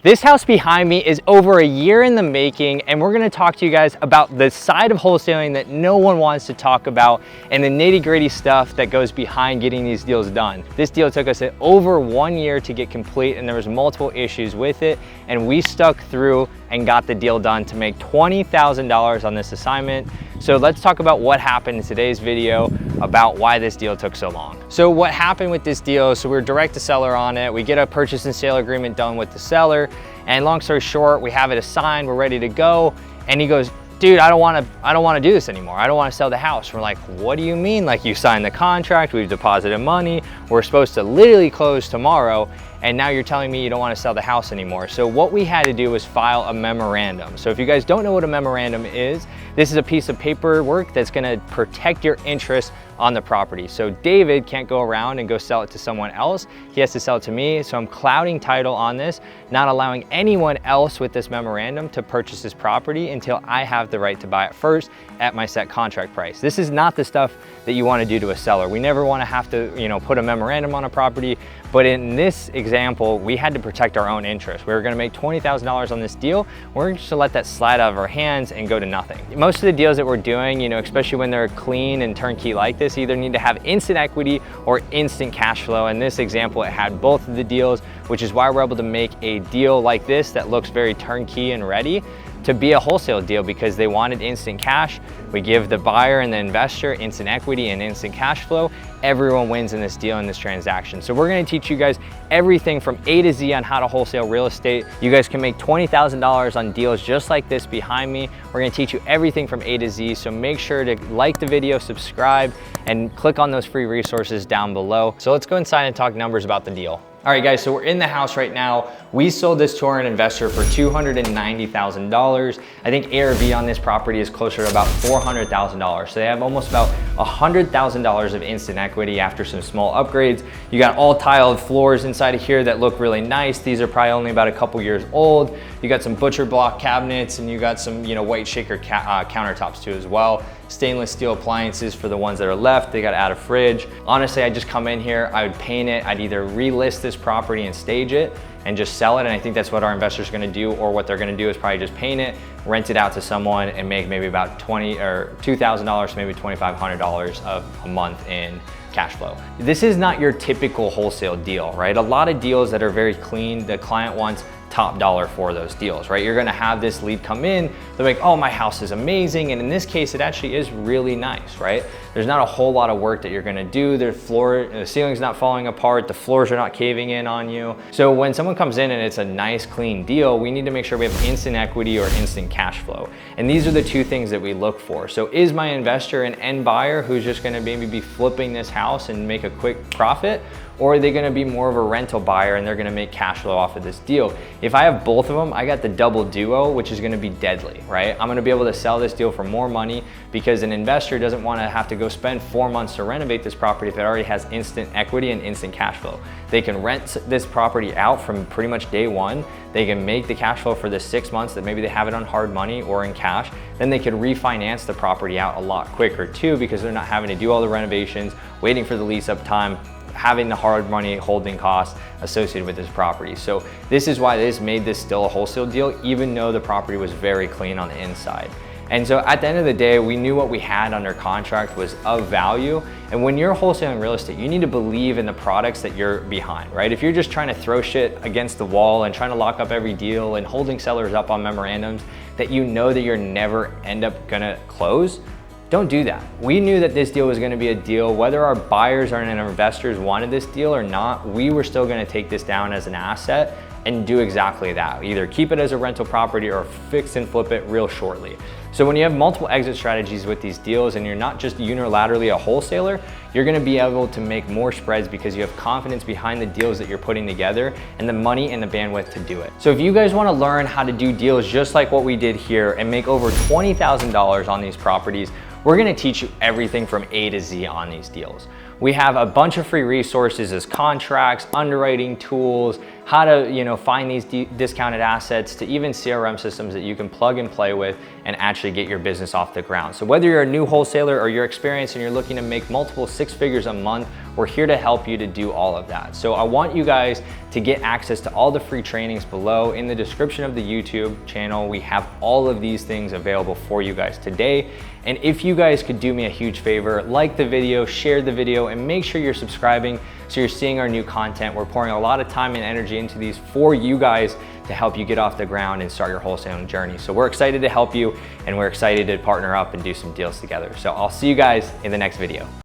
This house behind me is over a year in the making, and we're gonna talk to you guys about the side of wholesaling that no one wants to talk about and the nitty-gritty stuff that goes behind getting these deals done. This deal took us over 1 year to get complete, and there was multiple issues with it, and we stuck through and got the deal done to make $20,000 on this assignment. So let's talk about what happened in today's video about why this deal took so long. So what happened with this deal, so we were direct to seller on it. We get a purchase and sale agreement done with the seller, and long story short, we have it assigned, we're ready to go. And he goes, dude, I don't wanna do this anymore. I don't wanna sell the house. We're like, what do you mean? Like, you signed the contract, we've deposited money, we're supposed to literally close tomorrow, and now you're telling me you don't wanna sell the house anymore. So what we had to do was file a memorandum. So if you guys don't know what a memorandum is, this is a piece of paperwork that's gonna protect your interest on the property. So David can't go around and go sell it to someone else. He has to sell it to me. So I'm clouding title on this, not allowing anyone else with this memorandum to purchase this property until I have the right to buy it first at my set contract price. This is not the stuff that you wanna do to a seller. We never wanna have to, put a memorandum on a property, but in this example, we had to protect our own interest. We were gonna make $20,000 on this deal. We're just to let that slide out of our hands and go to nothing. Most of the deals that we're doing, especially when they're clean and turnkey like this, either need to have instant equity or instant cash flow. In this example, it had both of the deals, which is why we're able to make a deal like this that looks very turnkey and ready to be a wholesale deal, because they wanted instant cash. We give the buyer and the investor instant equity and instant cash flow. Everyone wins in this deal, in this transaction. So we're gonna teach you guys everything from A to Z on how to wholesale real estate. You guys can make $20,000 on deals just like this behind me. We're gonna teach you everything from A to Z. So make sure to like the video, subscribe, and click on those free resources down below. So let's go inside and talk numbers about the deal. All right, guys, so we're in the house right now. We sold this to an investor for $290,000. I think ARV on this property is closer to about $400,000. So they have almost about $100,000 of instant equity after some small upgrades. You got all tiled floors inside of here that look really nice. These are probably only about a couple years old. You got some butcher block cabinets, and you got some, white shaker countertops too as well. Stainless steel appliances for the ones that are left. They got to add a fridge. Honestly, I just come in here, I would paint it. I'd either relist this property and stage it and just sell it. And I think that's what our investors are going to do, or what they're going to do is probably just paint it, rent it out to someone, and make maybe about $2,000 to maybe $2,500 a month in cash flow. This is not your typical wholesale deal, right? A lot of deals that are very clean, the client wants top dollar for those deals, right? You're gonna have this lead come in, they're like, oh, my house is amazing. And in this case, it actually is really nice, right? There's not a whole lot of work that you're gonna do. The ceiling's not falling apart, the floors are not caving in on you. So when someone comes in and it's a nice, clean deal, we need to make sure we have instant equity or instant cash flow. And these are the two things that we look for. So is my investor an end buyer who's just gonna maybe be flipping this house and make a quick profit? Or are they gonna be more of a rental buyer and they're gonna make cash flow off of this deal? If I have both of them, I got the double duo, which is gonna be deadly, right? I'm gonna be able to sell this deal for more money, because an investor doesn't wanna have to go spend 4 months to renovate this property if it already has instant equity and instant cash flow. They can rent this property out from pretty much day one. They can make the cash flow for the 6 months that maybe they have it on hard money or in cash. Then they can refinance the property out a lot quicker too, because they're not having to do all the renovations, waiting for the lease up time, having the hard money holding costs associated with this property. So this is why this made this still a wholesale deal, even though the property was very clean on the inside. And so at the end of the day, we knew what we had under contract was of value. And when you're wholesaling real estate, you need to believe in the products that you're behind, right? If you're just trying to throw shit against the wall and trying to lock up every deal and holding sellers up on memorandums that you know that you're never end up gonna close, don't do that. We knew that this deal was gonna be a deal, whether our buyers or our investors wanted this deal or not, we were still gonna take this down as an asset and do exactly that. Either keep it as a rental property or fix and flip it real shortly. So when you have multiple exit strategies with these deals and you're not just unilaterally a wholesaler, you're gonna be able to make more spreads because you have confidence behind the deals that you're putting together and the money and the bandwidth to do it. So if you guys wanna learn how to do deals just like what we did here and make over $20,000 on these properties, we're gonna teach you everything from A to Z on these deals. We have a bunch of free resources as contracts, underwriting tools, how to find these discounted assets, to even CRM systems that you can plug and play with and actually get your business off the ground. So whether you're a new wholesaler or you're experienced and you're looking to make multiple 6 figures a month We're here to help you to do all of that. So I want you guys to get access to all the free trainings below. In the description of the YouTube channel, we have all of these things available for you guys today. And if you guys could do me a huge favor, like the video, share the video, and make sure you're subscribing so you're seeing our new content. We're pouring a lot of time and energy into these for you guys to help you get off the ground and start your wholesaling journey. So we're excited to help you, and we're excited to partner up and do some deals together. So I'll see you guys in the next video.